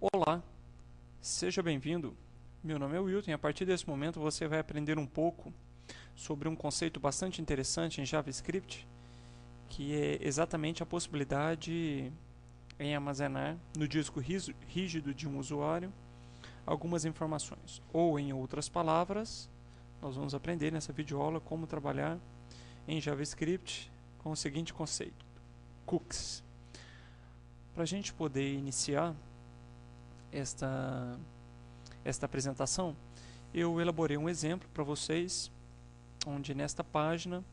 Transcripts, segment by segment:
Olá, seja bem-vindo. Meu nome é Wilton e a partir desse momento você vai aprender um pouco sobre um conceito bastante interessante em JavaScript, que é exatamente a possibilidade em armazenar no disco rígido de um usuário algumas informações. Ou, em outras palavras, nós vamos aprender nessa videoaula como trabalhar em JavaScript com o seguinte conceito: cookies. Para a gente poder iniciar esta apresentação, eu elaborei um exemplo para vocês, onde nesta página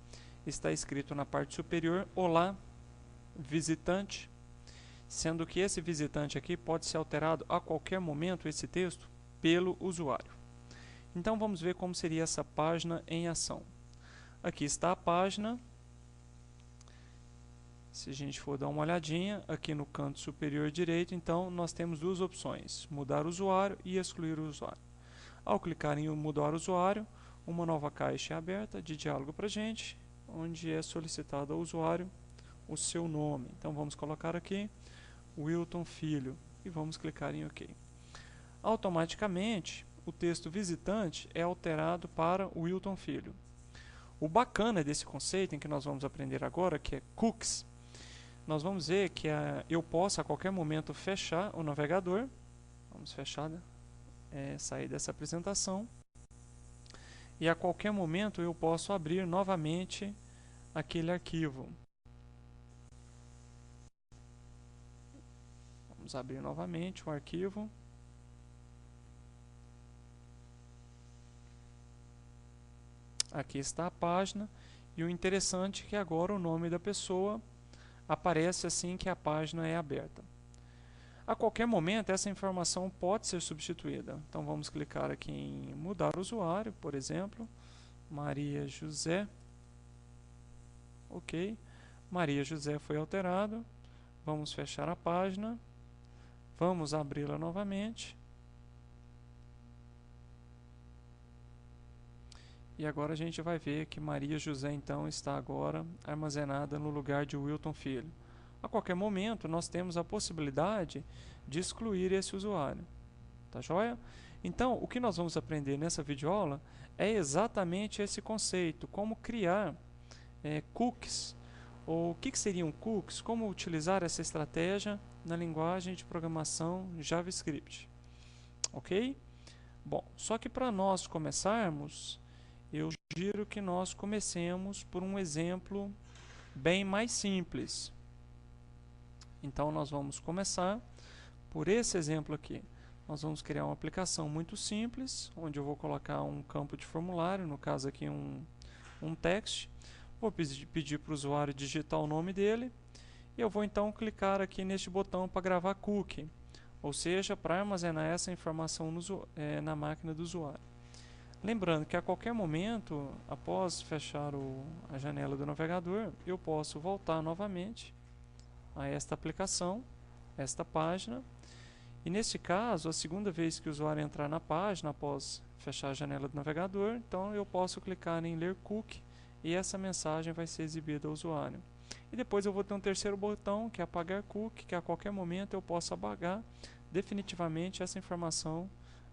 está escrito na parte superior: Olá, visitante, sendo que esse visitante aqui pode ser alterado a qualquer momento, esse texto, pelo usuário. Então vamos ver como seria essa página em ação. Aqui está a página. Se a gente for dar uma olhadinha, aqui no canto superior direito, então nós temos duas opções: mudar o usuário e excluir o usuário. Ao clicar em mudar o usuário, uma nova caixa é aberta de diálogo para a gente, onde é solicitado ao usuário o seu nome. Então vamos colocar aqui Wilton Filho e vamos clicar em OK. Automaticamente, o texto visitante é alterado para Wilton Filho. O bacana desse conceito em que nós vamos aprender agora, que é cookies, nós vamos ver que eu posso a qualquer momento fechar o navegador. Vamos fechar, sair dessa apresentação. E a qualquer momento eu posso abrir novamente aquele arquivo. Vamos abrir novamente o arquivo. Aqui está a página. E o interessante é que agora o nome da pessoa aparece assim que a página é aberta. A qualquer momento essa informação pode ser substituída. Então vamos clicar aqui em mudar usuário, por exemplo, Maria José. OK. Maria José foi alterado. Vamos fechar a página. Vamos abri-la novamente. E agora a gente vai ver que Maria José então está agora armazenada no lugar de Wilton Filho. A qualquer momento nós temos a possibilidade de excluir esse usuário. Tá joia? Então, o que nós vamos aprender nessa videoaula é exatamente esse conceito: como criar cookies, ou o que seriam cookies, como utilizar essa estratégia na linguagem de programação JavaScript. Ok? Bom, só que para nós começarmos, eu sugiro que nós comecemos por um exemplo bem mais simples. Então nós vamos começar por esse exemplo aqui. Nós vamos criar uma aplicação muito simples, onde eu vou colocar um campo de formulário, no caso aqui um text. Vou pedir para o usuário digitar o nome dele. E eu vou então clicar aqui neste botão para gravar cookie, ou seja, para armazenar essa informação na máquina do usuário. Lembrando que a qualquer momento, após fechar a janela do navegador, eu posso voltar novamente a esta aplicação, esta página. E neste caso, a segunda vez que o usuário entrar na página, após fechar a janela do navegador, então eu posso clicar em ler cookie e essa mensagem vai ser exibida ao usuário. E depois eu vou ter um terceiro botão, que é apagar cookie, que a qualquer momento eu posso apagar definitivamente essa informação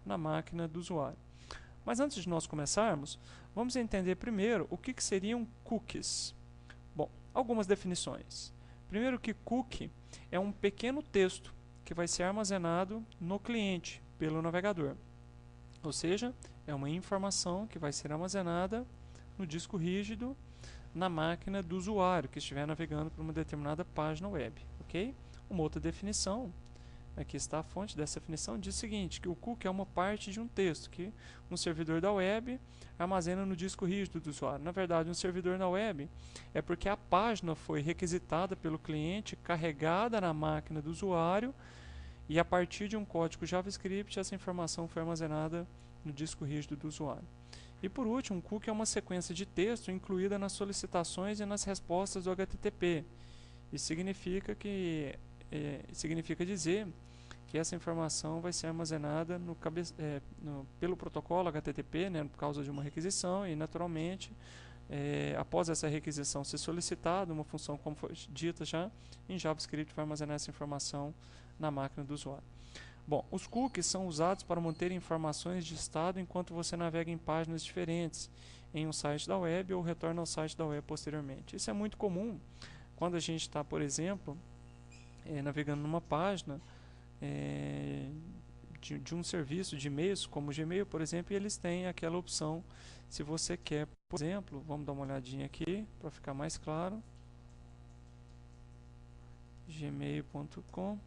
na máquina do usuário. Mas antes de nós começarmos, vamos entender primeiro o que seriam cookies. Bom, algumas definições. Primeiro que cookie é um pequeno texto que vai ser armazenado no cliente pelo navegador. Ou seja, é uma informação que vai ser armazenada no disco rígido na máquina do usuário que estiver navegando por uma determinada página web. Ok? Uma outra definição, aqui está a fonte dessa definição, diz o seguinte: que o cookie é uma parte de um texto que um servidor da web armazena no disco rígido do usuário. Na verdade, um servidor na web é porque a página foi requisitada pelo cliente, carregada na máquina do usuário, e a partir de um código JavaScript essa informação foi armazenada no disco rígido do usuário. E por último, um cookie é uma sequência de texto incluída nas solicitações e nas respostas do HTTP. Isso significa dizer que essa informação vai ser armazenada pelo protocolo HTTP, por causa de uma requisição, e naturalmente, após essa requisição ser solicitada, uma função, como foi dita já, em JavaScript vai armazenar essa informação na máquina do usuário. Bom, os cookies são usados para manter informações de estado enquanto você navega em páginas diferentes em um site da web ou retorna ao site da web posteriormente. Isso é muito comum quando a gente está, por exemplo, navegando numa página é, de um serviço de e-mails, como o Gmail, por exemplo, e eles têm aquela opção, se você quer, por exemplo, vamos dar uma olhadinha aqui para ficar mais claro, gmail.com,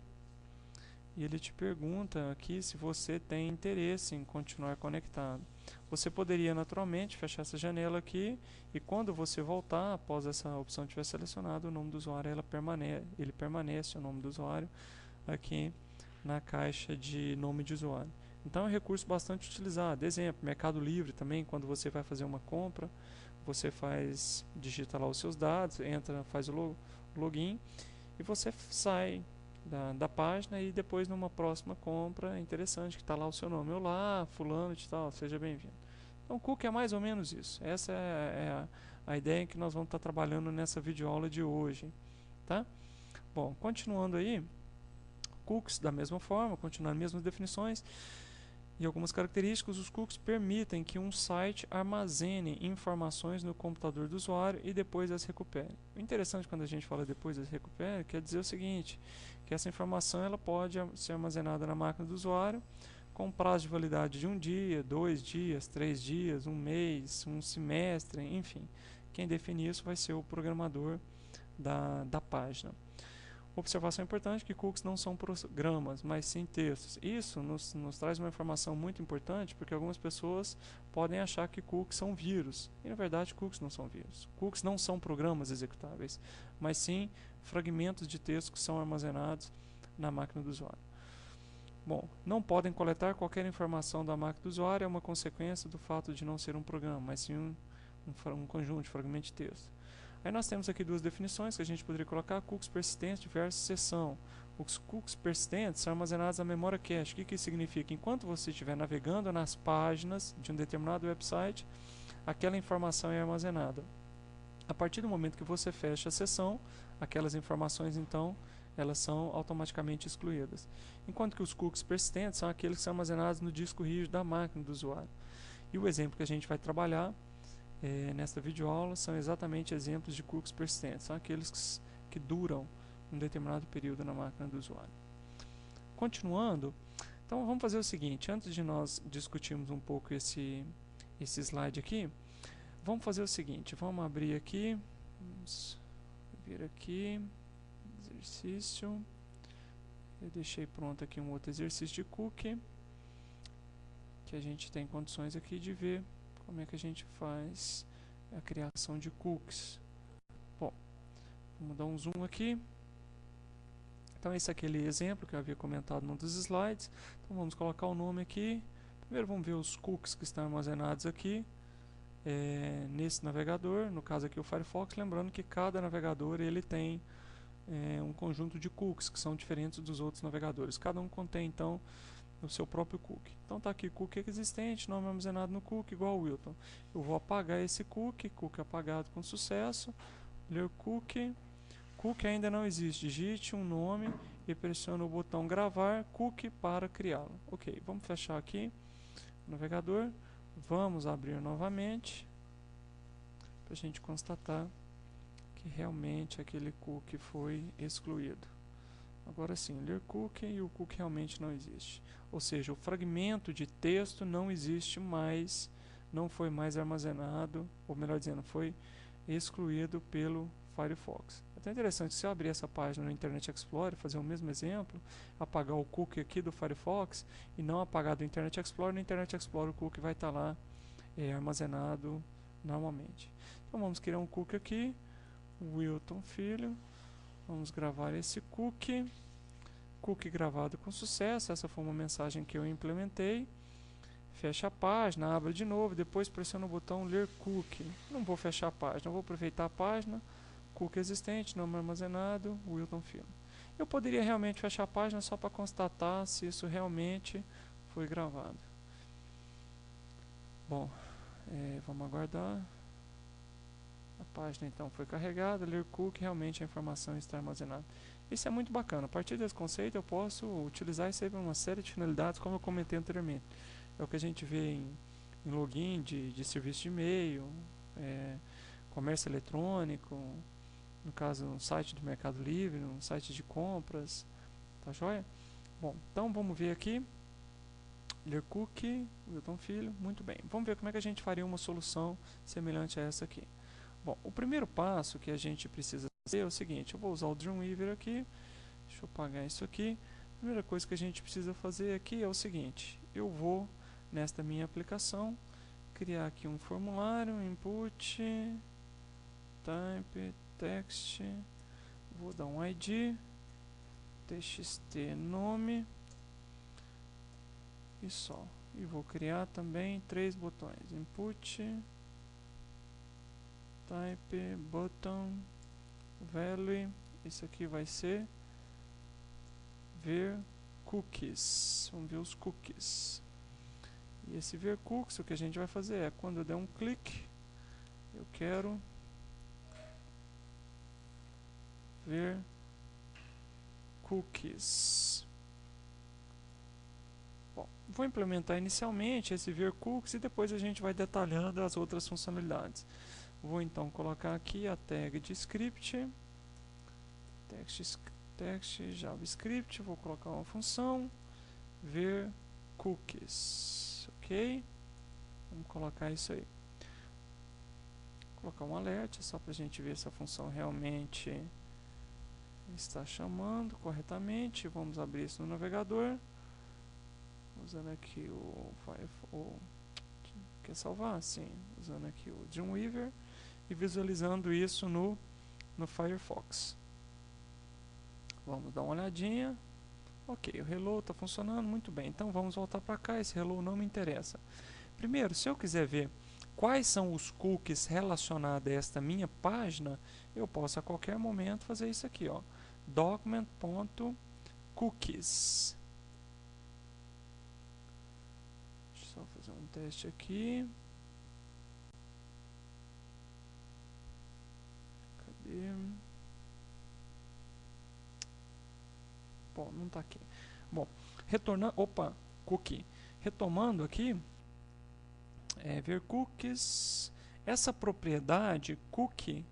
e ele te pergunta aqui se você tem interesse em continuar conectado. Você poderia naturalmente fechar essa janela aqui e quando você voltar, após essa opção tiver selecionado, o nome do usuário ele permanece o nome do usuário aqui na caixa de nome de usuário. Então é um recurso bastante utilizado. Exemplo, Mercado Livre também, quando você vai fazer uma compra, você digita lá os seus dados, entra, faz o login e você sai da página e depois numa próxima compra é interessante que está lá o seu nome. Olá, fulano de tal, seja bem-vindo. Então o cookie é mais ou menos isso. Essa é a ideia que nós vamos estar trabalhando nessa videoaula de hoje. Tá? Bom, continuando aí, cookies da mesma forma, continuando as mesmas definições e algumas características, os cookies permitem que um site armazene informações no computador do usuário e depois as recupere. O interessante quando a gente fala depois as recupere, quer dizer o seguinte, que essa informação ela pode ser armazenada na máquina do usuário com prazo de validade de 1 dia, 2 dias, 3 dias, 1 mês, 1 semestre, enfim. Quem define isso vai ser o programador da página. Observação importante que cookies não são programas, mas sim textos. Isso nos traz uma informação muito importante, porque algumas pessoas podem achar que cookies são vírus. E na verdade cookies não são vírus. Cookies não são programas executáveis, mas sim fragmentos de texto que são armazenados na máquina do usuário. Bom, não podem coletar qualquer informação da máquina do usuário, é uma consequência do fato de não ser um programa, mas sim um conjunto de fragmentos de texto. Aí nós temos aqui duas definições que a gente poderia colocar: cookies persistentes versus sessão. Os cookies persistentes são armazenados na memória cache. O que isso significa? Enquanto você estiver navegando nas páginas de um determinado website, aquela informação é armazenada. A partir do momento que você fecha a sessão, aquelas informações então elas são automaticamente excluídas. Enquanto que os cookies persistentes são aqueles que são armazenados no disco rígido da máquina do usuário. E o exemplo que a gente vai trabalhar nesta videoaula são exatamente exemplos de cookies persistentes, são aqueles que duram um determinado período na máquina do usuário. Continuando, então vamos fazer o seguinte, antes de nós discutirmos um pouco esse slide aqui, vamos fazer o seguinte, vamos abrir aqui, vamos vir aqui, exercício, eu deixei pronto aqui um outro exercício de cookie, que a gente tem condições aqui de ver como é que a gente faz a criação de cookies. Bom, vamos dar um zoom aqui. Então esse é aquele exemplo que eu havia comentado num dos slides. Então vamos colocar o nome aqui. Primeiro vamos ver os cookies que estão armazenados aqui nesse navegador, no caso aqui o Firefox, lembrando que cada navegador ele tem um conjunto de cookies que são diferentes dos outros navegadores. Cada um contém então o seu próprio cookie. Então está aqui cookie existente, nome armazenado no cookie igual Wilton. Eu vou apagar esse cookie apagado com sucesso, ler cookie ainda não existe, digite um nome e pressione o botão gravar cookie para criá-lo. Ok, vamos fechar aqui o navegador, vamos abrir novamente para a gente constatar que realmente aquele cookie foi excluído. Agora sim, ler cookie e o cookie realmente não existe. Ou seja, o fragmento de texto não existe mais, não foi mais armazenado, ou melhor dizendo, foi excluído pelo Firefox. É até interessante, se eu abrir essa página no Internet Explorer, fazer o mesmo exemplo, apagar o cookie aqui do Firefox e não apagar do Internet Explorer, no Internet Explorer o cookie vai estar lá armazenado normalmente. Então vamos criar um cookie aqui, Wilton Filho. Vamos gravar esse cookie gravado com sucesso, essa foi uma mensagem que eu implementei. Fecha a página, abre de novo, depois pressiona o botão ler cookie. Não vou fechar a página, vou aproveitar a página, cookie existente, nome armazenado, Wilton Filho. Eu poderia realmente fechar a página só para constatar se isso realmente foi gravado. Bom, vamos aguardar. A página então foi carregada, ler cookie, realmente a informação está armazenada. Isso é muito bacana. A partir desse conceito eu posso utilizar isso aí para uma série de finalidades, como eu comentei anteriormente. É o que a gente vê em login de serviço de e-mail, comércio eletrônico, no caso um site do Mercado Livre, um site de compras, tá joia? Bom, então vamos ver aqui, ler cookie, Wilton Filho, muito bem. Vamos ver como é que a gente faria uma solução semelhante a essa aqui. Bom, o primeiro passo que a gente precisa fazer é o seguinte, eu vou usar o Dreamweaver aqui, deixa eu apagar isso aqui. A primeira coisa que a gente precisa fazer aqui é o seguinte, eu vou nesta minha aplicação criar aqui um formulário, input, type, text, vou dar um ID, txt nome e só. E vou criar também 3 botões, input, type, button, value, isso aqui vai ser ver cookies, vamos ver os cookies. E esse ver cookies, o que a gente vai fazer é, quando eu der um clique, eu quero ver cookies. Bom, vou implementar inicialmente esse ver cookies e depois a gente vai detalhando as outras funcionalidades. Vou então colocar aqui a tag de script, text JavaScript, vou colocar uma função ver cookies, ok? Vamos colocar isso aí. Vou colocar um alerta só para a gente ver se a função realmente está chamando corretamente. Vamos abrir isso no navegador, usando aqui quer salvar? Sim, usando aqui o Dreamweaver e visualizando isso no Firefox. Vamos dar uma olhadinha. Ok, o hello está funcionando muito bem. Então vamos voltar para cá. Esse hello não me interessa. Primeiro, se eu quiser ver quais são os cookies relacionados a esta minha página, eu posso a qualquer momento fazer isso aqui, ó, document.cookies. Deixa eu só fazer um teste aqui. Cadê? Bom, não está aqui. Bom, retornando, cookie. Retomando aqui, ver cookies. Essa propriedade cookie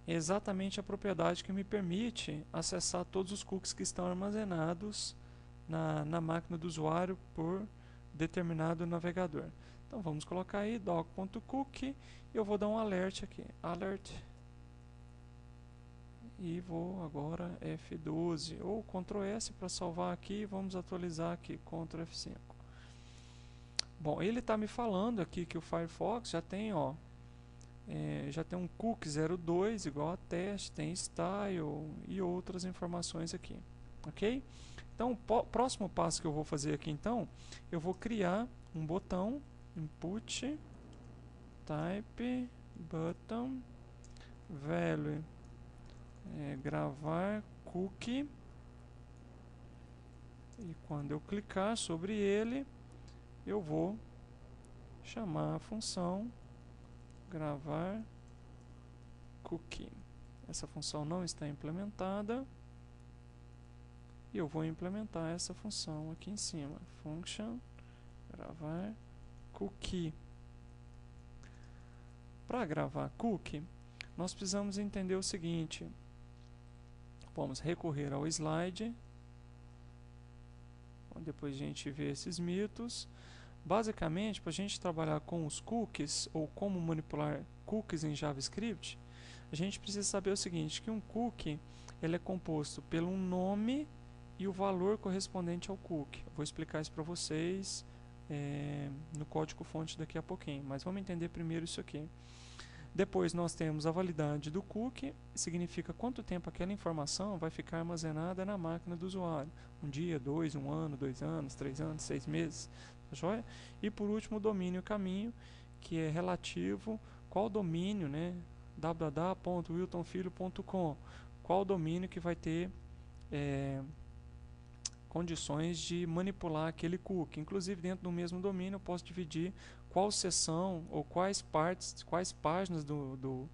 é exatamente a propriedade que me permite acessar todos os cookies que estão armazenados na máquina do usuário por determinado navegador. Então vamos colocar aí doc.cookie e eu vou dar um alert aqui, alert, e vou agora F12 ou Ctrl S para salvar aqui. Vamos atualizar aqui, Ctrl F5. Bom, ele está me falando aqui que o Firefox já tem, ó, já tem um cookie 02 igual a teste, tem style e outras informações aqui, ok? Então, o próximo passo que eu vou fazer aqui, então, eu vou criar um botão, input, type, button, value, gravar cookie, e quando eu clicar sobre ele, eu vou chamar a função gravar cookie. Essa função não está implementada e eu vou implementar essa função aqui em cima, function gravar cookie. Para gravar cookie, nós precisamos entender o seguinte: vamos recorrer ao slide, depois a gente vê esses mitos. Basicamente, para a gente trabalhar com os cookies, ou como manipular cookies em JavaScript, a gente precisa saber o seguinte, que um cookie ele é composto pelo nome e o valor correspondente ao cookie. Eu vou explicar isso para vocês no código-fonte daqui a pouquinho, mas vamos entender primeiro isso aqui. Depois nós temos a validade do cookie, significa quanto tempo aquela informação vai ficar armazenada na máquina do usuário. Um dia, 2, 1 ano, 2 anos, 3 anos, 6 meses. Tá joia? E por último o domínio caminho, que é relativo qual domínio, né, www.wiltonfilho.com, qual domínio que vai ter condições de manipular aquele cookie. Inclusive dentro do mesmo domínio eu posso dividir qual seção ou quais partes, quais páginas do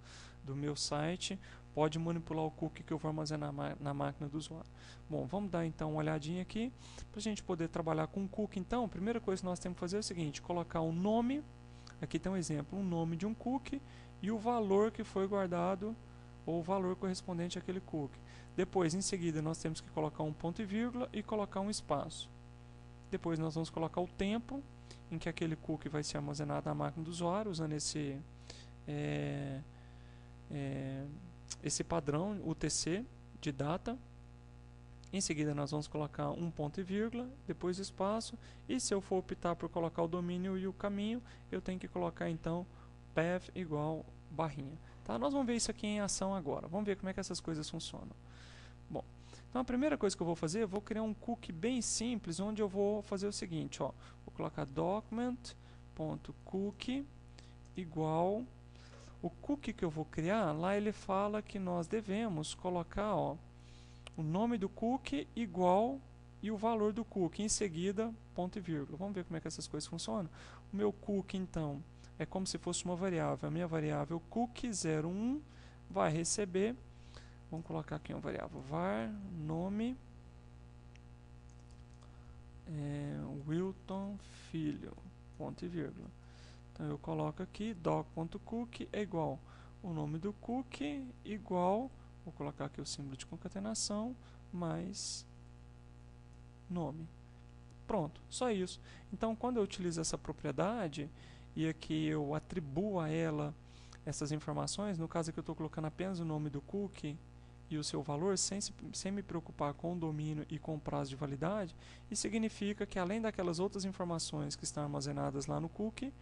meu site pode manipular o cookie que eu vou armazenar na máquina do usuário. Bom, vamos dar então uma olhadinha aqui para a gente poder trabalhar com o cookie. Então, a primeira coisa que nós temos que fazer é o seguinte: colocar o nome, aqui tem um exemplo, o nome de um cookie e o valor que foi guardado, ou o valor correspondente àquele cookie. Depois, em seguida, nós temos que colocar um ponto e vírgula e colocar um espaço. Depois nós vamos colocar o tempo em que aquele cookie vai ser armazenado na máquina do usuário, usando esse padrão UTC de data. Em seguida nós vamos colocar um ponto e vírgula, depois espaço, e se eu for optar por colocar o domínio e o caminho, eu tenho que colocar então path igual barrinha. Tá? Nós vamos ver isso aqui em ação agora. Vamos ver como é que essas coisas funcionam. Bom, então a primeira coisa que eu vou fazer, eu vou criar um cookie bem simples, onde eu vou fazer o seguinte, ó, vou colocar document.cookie igual, o cookie que eu vou criar, lá ele fala que nós devemos colocar, ó, o nome do cookie igual e o valor do cookie, em seguida ponto e vírgula. Vamos ver como é que essas coisas funcionam. O meu cookie então é como se fosse uma variável, a minha variável cookie01 vai receber, vamos colocar aqui uma variável var nome Wilton Filho, ponto e vírgula. Então eu coloco aqui doc.cookie é igual o nome do cookie igual, vou colocar aqui o símbolo de concatenação, mais nome. Pronto, só isso. Então quando eu utilizo essa propriedade e aqui eu atribuo a ela essas informações, no caso aqui eu estou colocando apenas o nome do cookie e o seu valor, sem me preocupar com o domínio e com o prazo de validade, isso significa que além daquelas outras informações que estão armazenadas lá no cookie,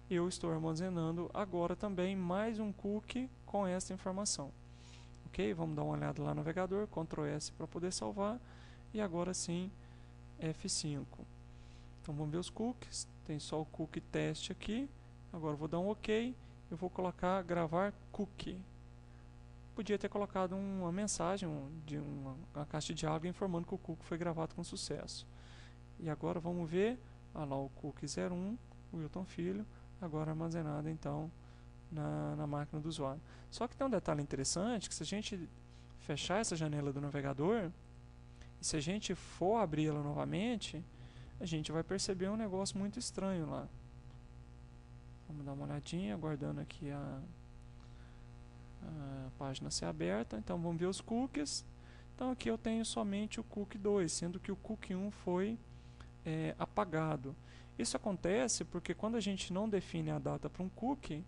eu estou armazenando agora também mais um cookie com essa informação. Ok? Vamos dar uma olhada lá no navegador, Ctrl S para poder salvar, e agora sim F5. Então vamos ver os cookies, tem só o cookie teste aqui, agora eu vou dar um OK, eu vou colocar gravar cookie. Podia ter colocado uma mensagem de uma caixa de diálogo informando que o cookie foi gravado com sucesso. E agora vamos ver, lá o cookie 01, Wilton Filho, agora armazenado então na máquina do usuário. Só que tem um detalhe interessante, que se a gente fechar essa janela do navegador, e se a gente for abrir ela novamente, a gente vai perceber um negócio muito estranho lá. Vamos dar uma olhadinha, aguardando aqui a página ser aberta. Então vamos ver os cookies. Então aqui eu tenho somente o cookie 2, sendo que o cookie 1 foi apagado. Isso acontece porque quando a gente não define a data para um cookie,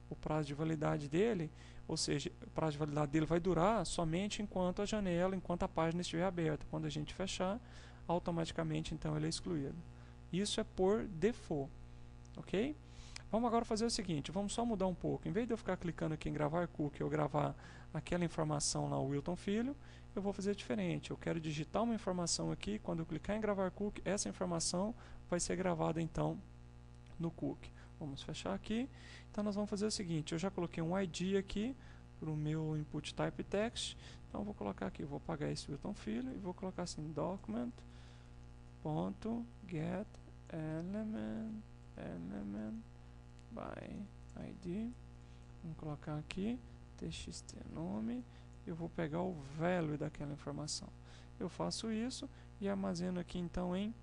o prazo de validade dele, ou seja, o prazo de validade dele vai durar somente enquanto a página estiver aberta. Quando a gente fechar, automaticamente então ele é excluído. Isso é por default, ok? Vamos agora fazer o seguinte, vamos só mudar um pouco. Em vez de eu ficar clicando aqui em gravar cookie ou gravar aquela informação lá, o Wilton Filho, eu vou fazer diferente. Eu quero digitar uma informação aqui, quando eu clicar em gravar cookie, essa informação vai ser gravada então no cookie. Vamos fechar aqui. Então nós vamos fazer o seguinte, eu já coloquei um ID aqui para o meu input type text. Então eu vou colocar aqui, eu vou apagar esse Wilton Filho e vou colocar assim document.getElement by ID. Vamos colocar aqui txt nome. Eu vou pegar o value daquela informação. Eu faço isso e armazeno aqui então em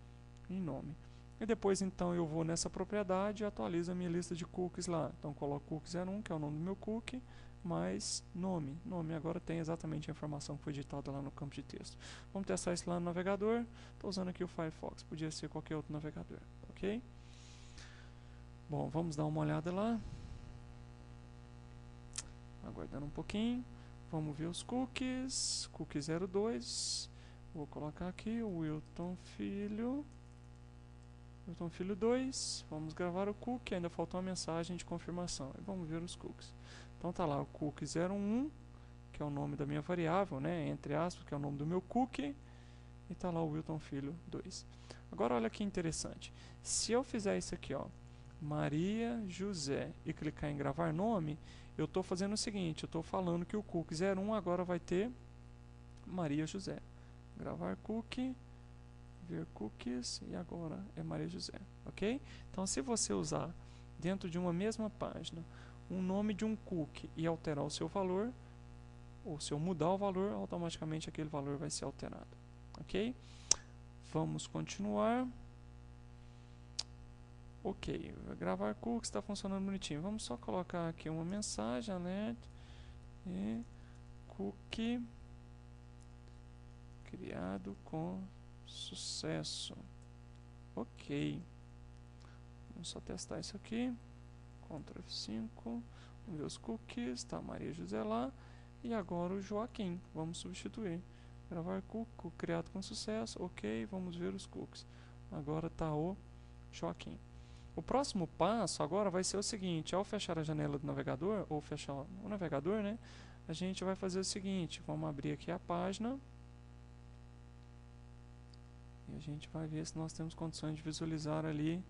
nome. E depois então eu vou nessa propriedade e atualizo a minha lista de cookies lá. Então coloco cookie01, que é o nome do meu cookie, mais nome. Nome agora tem exatamente a informação que foi digitada lá no campo de texto. Vamos testar isso lá no navegador. Estou usando aqui o Firefox, podia ser qualquer outro navegador, ok? Bom, vamos dar uma olhada lá. Aguardando um pouquinho. Vamos ver os cookies. Cookie 02. Vou colocar aqui o Wilton Filho. Wilton Filho 2. Vamos gravar o cookie. Ainda faltou uma mensagem de confirmação. E vamos ver os cookies. Então tá lá o cookie 01, que é o nome da minha variável, né? Entre aspas, que é o nome do meu cookie. E tá lá o Wilton Filho 2. Agora olha que interessante. Se eu fizer isso aqui, ó, Maria José, e clicar em gravar nome, eu estou fazendo o seguinte, eu estou falando que o cookie 01 agora vai ter Maria José. Gravar cookie, ver cookies, e agora é Maria José, ok? Então se você usar dentro de uma mesma página um nome de um cookie e alterar o seu valor, ou se eu mudar o valor, automaticamente aquele valor vai ser alterado. Ok? Vamos continuar. Ok, gravar cookies está funcionando bonitinho. Vamos só colocar aqui uma mensagem, alert, e cookie criado com sucesso. Ok, vamos só testar isso aqui. Ctrl F5, vamos ver os cookies, tá Maria José lá, e agora o Joaquim, vamos substituir. Gravar cookie criado com sucesso, ok, vamos ver os cookies. Agora tá o Joaquim. O próximo passo agora vai ser o seguinte: ao fechar a janela do navegador, ou fechar o navegador, né, a gente vai fazer o seguinte, vamos abrir aqui a página, e a gente vai ver se nós temos condições de visualizar ali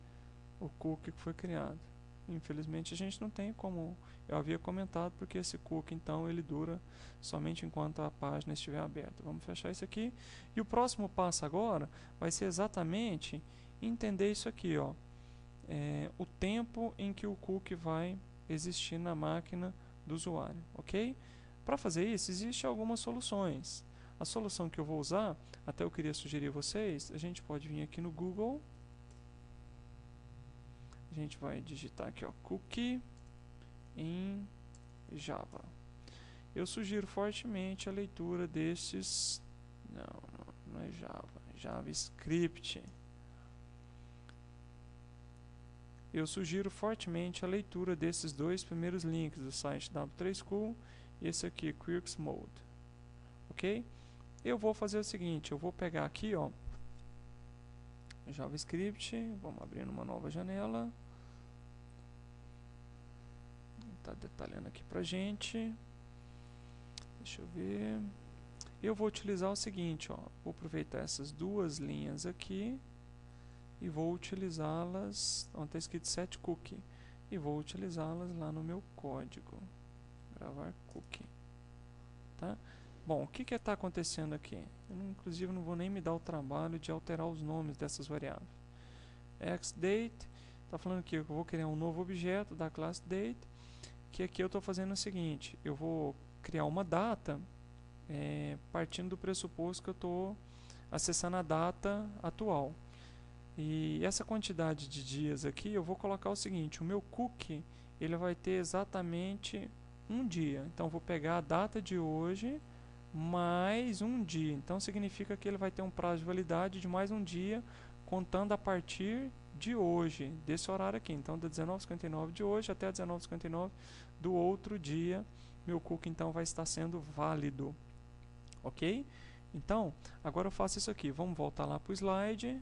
o cookie que foi criado. Infelizmente a gente não tem, como eu havia comentado, porque esse cookie então ele dura somente enquanto a página estiver aberta. Vamos fechar isso aqui. E o próximo passo agora vai ser exatamente entender isso aqui, ó. O tempo em que o cookie vai existir na máquina do usuário, ok? Para fazer isso, existem algumas soluções. A solução que eu vou usar, até eu queria sugerir a vocês, a gente pode vir aqui no Google, a gente vai digitar aqui, ó, cookie em Java. Eu sugiro fortemente a leitura destes, não é Java, JavaScript. Eu sugiro fortemente a leitura desses dois primeiros links do site W3School e esse aqui, Quirks Mode. Ok? Eu vou fazer o seguinte, eu vou pegar aqui, ó, JavaScript, vamos abrir uma nova janela. Está detalhando aqui pra gente. Deixa eu ver. Eu vou utilizar o seguinte, ó, vou aproveitar essas duas linhas aqui e vou utilizá-las, onde está escrito set cookie, e vou utilizá-las lá no meu código. Gravar cookie, tá? Bom, o que está acontecendo aqui? Eu inclusive não vou nem me dar o trabalho de alterar os nomes dessas variáveis. xDate, está falando que eu vou criar um novo objeto da classe date, que aqui eu estou fazendo o seguinte, eu vou criar uma data partindo do pressuposto que eu estou acessando a data atual. E essa quantidade de dias aqui, eu vou colocar o seguinte, o meu cookie, ele vai ter exatamente um dia. Então, eu vou pegar a data de hoje, mais um dia. Então, significa que ele vai ter um prazo de validade de mais um dia, contando a partir de hoje, desse horário aqui. Então, da 19h59 de hoje até 19h59 do outro dia, meu cookie, então, vai estar sendo válido. Ok? Então, agora eu faço isso aqui. Vamos voltar lá para o slide.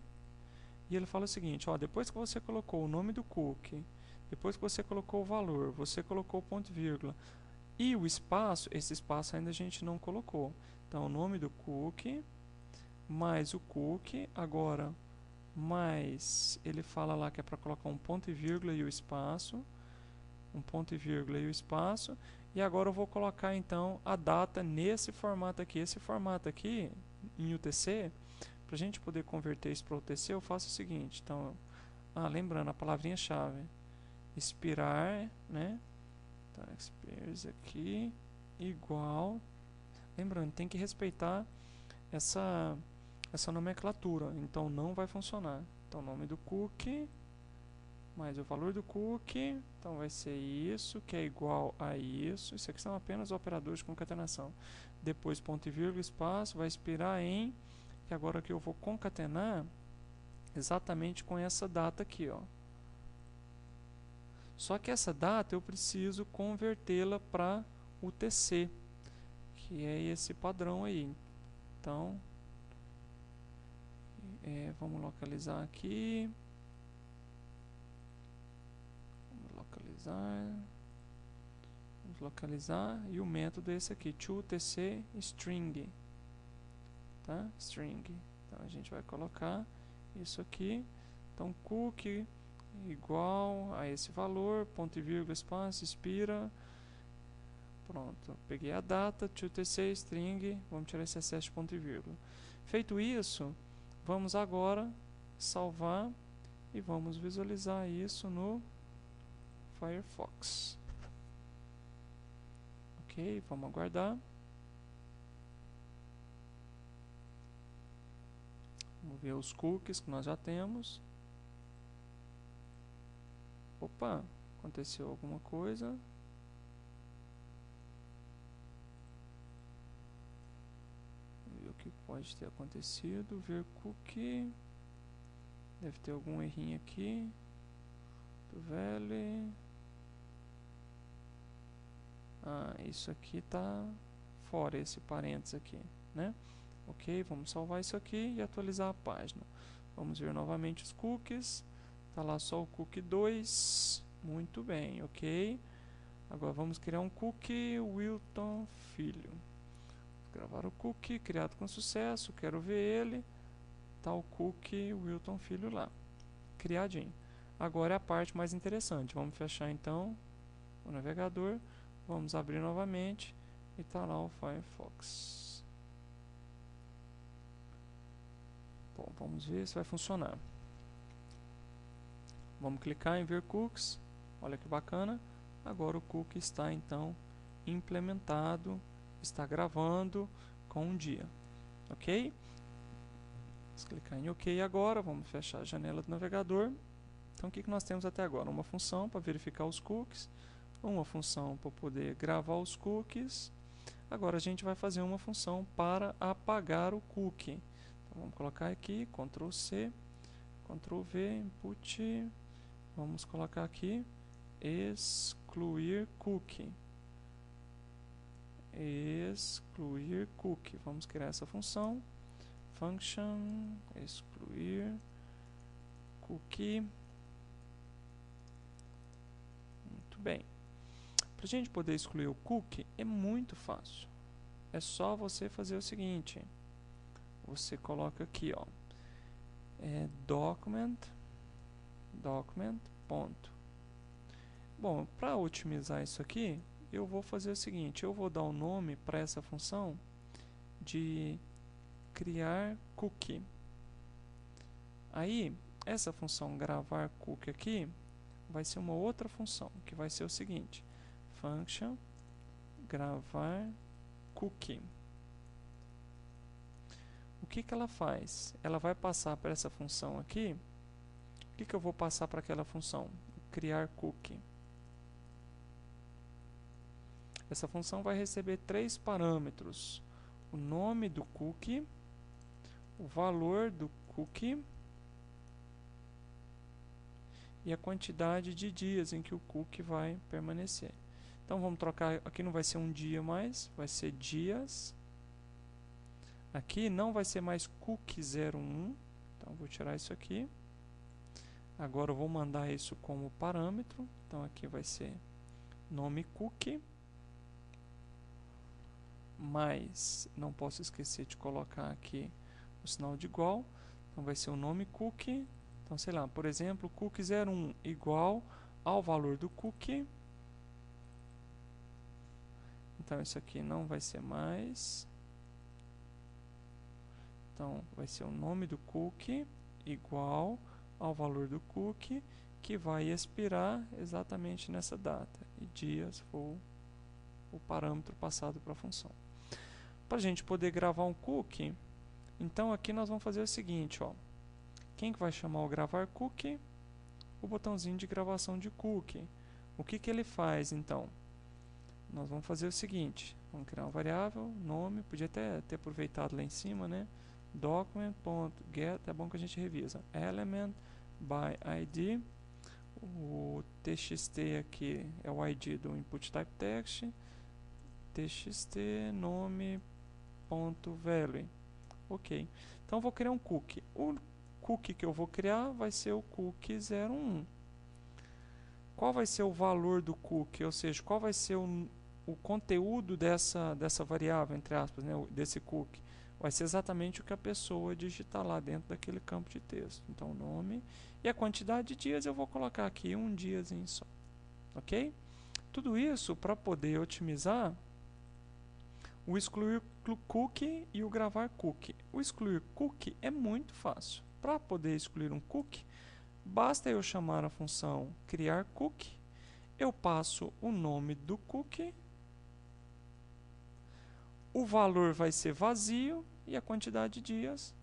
E ele fala o seguinte, ó, depois que você colocou o nome do cookie, depois que você colocou o valor, você colocou o ponto e vírgula e o espaço, esse espaço ainda a gente não colocou. Então, o nome do cookie, mais o cookie, agora, mais, ele fala lá que é para colocar um ponto e vírgula e o espaço, um ponto e vírgula e o espaço, e agora eu vou colocar então a data nesse formato aqui. Esse formato aqui, em UTC, para a gente poder converter isso para UTC, eu faço o seguinte, então, lembrando a palavrinha-chave, expirar, né? Tá, expires aqui, igual, lembrando, tem que respeitar essa nomenclatura, então não vai funcionar. Então, o nome do cookie, mais o valor do cookie, então vai ser isso, que é igual a isso. Isso aqui são apenas operadores de concatenação. Depois, ponto e vírgula, espaço, vai expirar em... que agora que eu vou concatenar exatamente com essa data aqui, ó. Só que essa data eu preciso convertê-la para UTC, que é esse padrão aí. Então, vamos localizar aqui. Vamos localizar e o método é esse aqui, toUTC string, tá? String. Então a gente vai colocar isso aqui. Então cookie igual a esse valor, ponto e vírgula, espaço, expira. Pronto, peguei a data, toUTC string, vamos tirar esse excesso de ponto e vírgula. Feito isso, vamos agora salvar e vamos visualizar isso no Firefox. Ok, vamos aguardar. Vamos ver os cookies que nós já temos. Opa, aconteceu alguma coisa. Ver o que pode ter acontecido. Ver cookie. Deve ter algum errinho aqui. Do Valley. Ah, isso aqui tá fora, esse parênteses aqui, né? Ok, vamos salvar isso aqui e atualizar a página. Vamos ver novamente os cookies. Tá lá só o cookie 2. Muito bem, ok. Agora vamos criar um cookie Wilton Filho. Gravar o cookie, criado com sucesso. Quero ver ele. Tá o cookie Wilton Filho lá. Criadinho. Agora é a parte mais interessante. Vamos fechar então o navegador. Vamos abrir novamente. E tá lá o Firefox. Bom, vamos ver se vai funcionar. Vamos clicar em ver cookies. Olha que bacana. Agora o cookie está então implementado. Está gravando com um dia. Ok? Vamos clicar em OK agora. Vamos fechar a janela do navegador. Então o que nós temos até agora? Uma função para verificar os cookies. Uma função para poder gravar os cookies. Agora a gente vai fazer uma função para apagar o cookie. Então, vamos colocar aqui, Ctrl C, Ctrl V, input. Vamos colocar aqui, excluir cookie. Excluir cookie. Vamos criar essa função. Function, excluir cookie. Muito bem. Para a gente poder excluir o cookie é muito fácil. É só você fazer o seguinte. Você coloca aqui, ó, document, ponto. Bom, para otimizar isso aqui, eu vou fazer o seguinte. Eu vou dar o nome para essa função de criar cookie. Aí, essa função gravar cookie aqui vai ser uma outra função, que vai ser o seguinte. Function gravar cookie. O que ela faz? Ela vai passar para essa função aqui. O que eu vou passar para aquela função? Criar cookie. Essa função vai receber 3 parâmetros: o nome do cookie, o valor do cookie e a quantidade de dias em que o cookie vai permanecer. Então vamos trocar, aqui não vai ser um dia mais, vai ser dias. Aqui não vai ser mais cookie 01, então vou tirar isso aqui. Agora eu vou mandar isso como parâmetro, então aqui vai ser nome cookie, mas não posso esquecer de colocar aqui o sinal de igual, então vai ser o nome cookie, então sei lá, por exemplo, cookie 01 igual ao valor do cookie. Então isso aqui não vai ser mais. Então vai ser o nome do cookie igual ao valor do cookie, que vai expirar exatamente nessa data. E dias for o parâmetro passado para a função. Para a gente poder gravar um cookie, então aqui nós vamos fazer o seguinte, ó. Quem que vai chamar o gravar cookie? O botãozinho de gravação de cookie. O que ele faz então? Nós vamos fazer o seguinte, vamos criar uma variável, nome, podia até ter aproveitado lá em cima, né? Document.get, é bom que a gente revisa. Element by ID, o txt aqui é o ID do input type text, txt nome.value. Ok, então vou criar um cookie. O cookie que eu vou criar vai ser o cookie 01. Qual vai ser o valor do cookie, ou seja, qual vai ser o conteúdo dessa variável, entre aspas, né, desse cookie? Vai ser exatamente o que a pessoa digitar lá dentro daquele campo de texto. Então, o nome e a quantidade de dias eu vou colocar aqui um diazinho só. Ok? Tudo isso para poder otimizar o excluir cookie e o gravar cookie. O excluir cookie é muito fácil. Para poder excluir um cookie, basta eu chamar a função criar cookie, eu passo o nome do cookie, o valor vai ser vazio e a quantidade de dias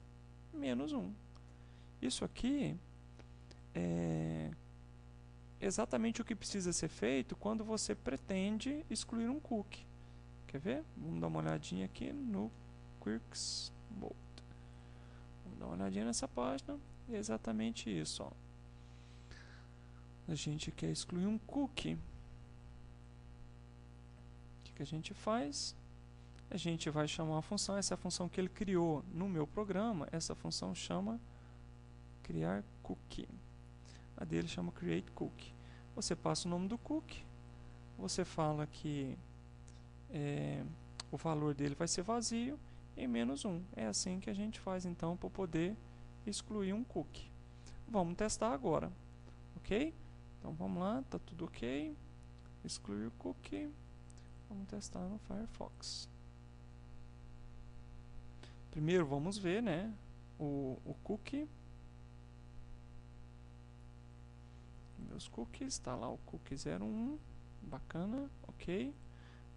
menos 1. Isso aqui é exatamente o que precisa ser feito quando você pretende excluir um cookie. Quer ver? Vamos dar uma olhadinha aqui no QuicksBolt. Vamos dar uma olhadinha nessa página. É exatamente isso. Ó. A gente quer excluir um cookie. O que a gente faz? A gente vai chamar uma função. Essa é a função que ele criou no meu programa. Essa função chama criar cookie. A dele chama create cookie. Você passa o nome do cookie. Você fala que o valor dele vai ser vazio e menos 1. É assim que a gente faz então para poder excluir um cookie. Vamos testar agora, ok? Então vamos lá, tá tudo ok. Excluir o cookie. Vamos testar no Firefox. Primeiro vamos ver, né, o cookie. Meus cookies, está lá o cookie 01. Bacana, ok.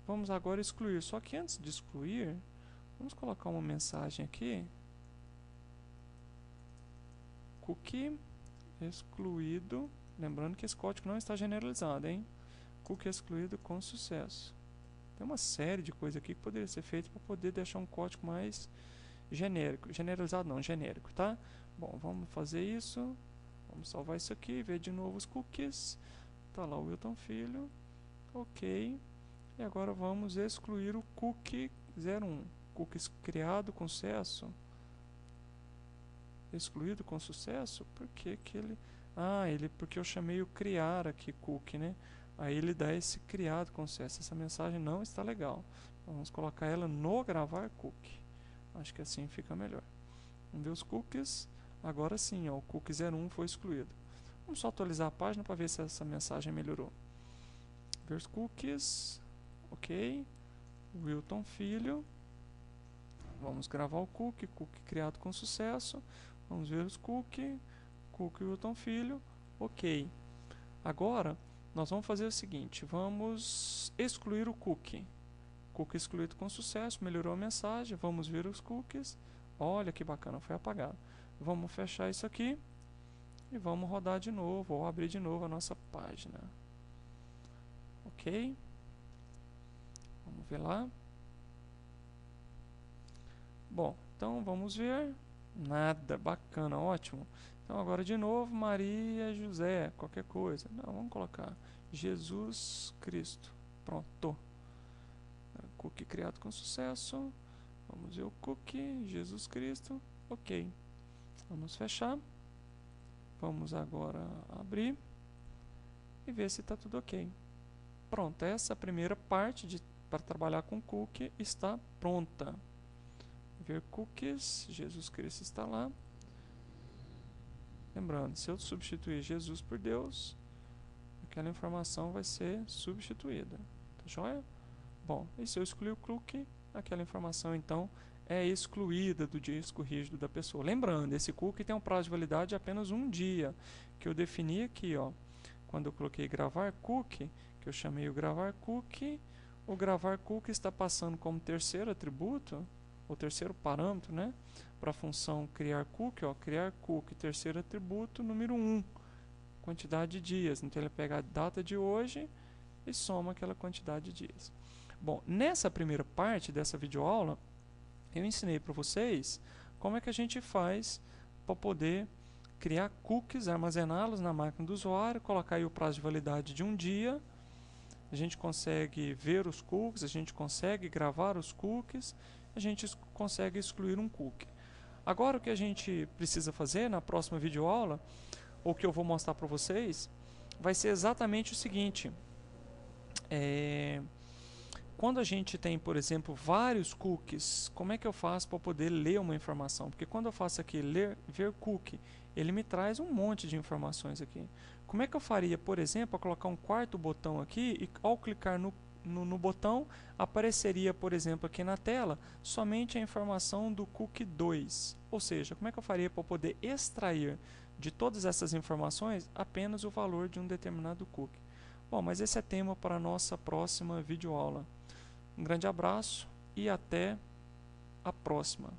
Vamos agora excluir, só que antes de excluir, vamos colocar uma mensagem aqui. Cookie excluído, lembrando que esse código não está generalizado, hein? Cookie excluído com sucesso. Tem uma série de coisas aqui que poderia ser feito para poder deixar um código mais genérico. Generalizado não, genérico, tá? Bom, vamos fazer isso. Vamos salvar isso aqui, ver de novo os cookies. Tá lá o Wilton Filho. Ok. E agora vamos excluir o cookie 01. Cookies criado com sucesso. Excluído com sucesso? Por que que ele... Ah, porque eu chamei o criar aqui cookie, né? Aí ele dá esse criado com sucesso. Essa mensagem não está legal. Então, vamos colocar ela no gravar cookie. Acho que assim fica melhor. Vamos ver os cookies. Agora sim, ó, o cookie 01 foi excluído. Vamos só atualizar a página para ver se essa mensagem melhorou. Ver os cookies. Ok. Wilton Filho. Vamos gravar o cookie. Cookie criado com sucesso. Vamos ver os cookies. Cookie Wilton Filho. Ok. Agora, nós vamos fazer o seguinte. Vamos excluir o cookie. Cookie excluído com sucesso. Melhorou a mensagem. Vamos ver os cookies. Olha que bacana, foi apagado. Vamos fechar isso aqui. E vamos rodar de novo. Ou abrir de novo a nossa página. Ok. Vamos ver lá. Bom, então vamos ver. Nada, bacana, ótimo. Então agora de novo, Maria, José, qualquer coisa. Não, vamos colocar Jesus Cristo. Pronto. Cookie criado com sucesso. Vamos ver o cookie, Jesus Cristo. Ok. Vamos fechar. Vamos agora abrir. E ver se está tudo ok. Pronto, essa primeira parte para trabalhar com cookie está pronta. Ver cookies, Jesus Cristo está lá. Lembrando, se eu substituir Jesus por Deus, aquela informação vai ser substituída. Tá joia? Bom, e se eu excluir o cookie, aquela informação então é excluída do disco rígido da pessoa. Lembrando, esse cookie tem um prazo de validade de apenas um dia, que eu defini aqui, ó. Quando eu coloquei gravar cookie, que eu chamei o gravar cookie está passando como terceiro atributo, o terceiro parâmetro, né, para a função criar cookie, ó, criar cookie, terceiro atributo, número 1, quantidade de dias. Então ele pega a data de hoje e soma aquela quantidade de dias. Bom, nessa primeira parte dessa videoaula, eu ensinei para vocês como é que a gente faz para poder criar cookies, armazená-los na máquina do usuário, colocar aí o prazo de validade de um dia. A gente consegue ver os cookies, a gente consegue gravar os cookies, a gente consegue excluir um cookie. Agora o que a gente precisa fazer na próxima videoaula, ou que eu vou mostrar para vocês, vai ser exatamente o seguinte. Quando a gente tem, por exemplo, vários cookies, como é que eu faço para poder ler uma informação? Porque quando eu faço aqui ver cookie, ele me traz um monte de informações aqui. Como é que eu faria, por exemplo, para colocar um quarto botão aqui e ao clicar no botão, apareceria, por exemplo, aqui na tela, somente a informação do cookie 2. Ou seja, como é que eu faria para poder extrair de todas essas informações apenas o valor de um determinado cookie? Bom, mas esse é tema para a nossa próxima videoaula. Um grande abraço e até a próxima.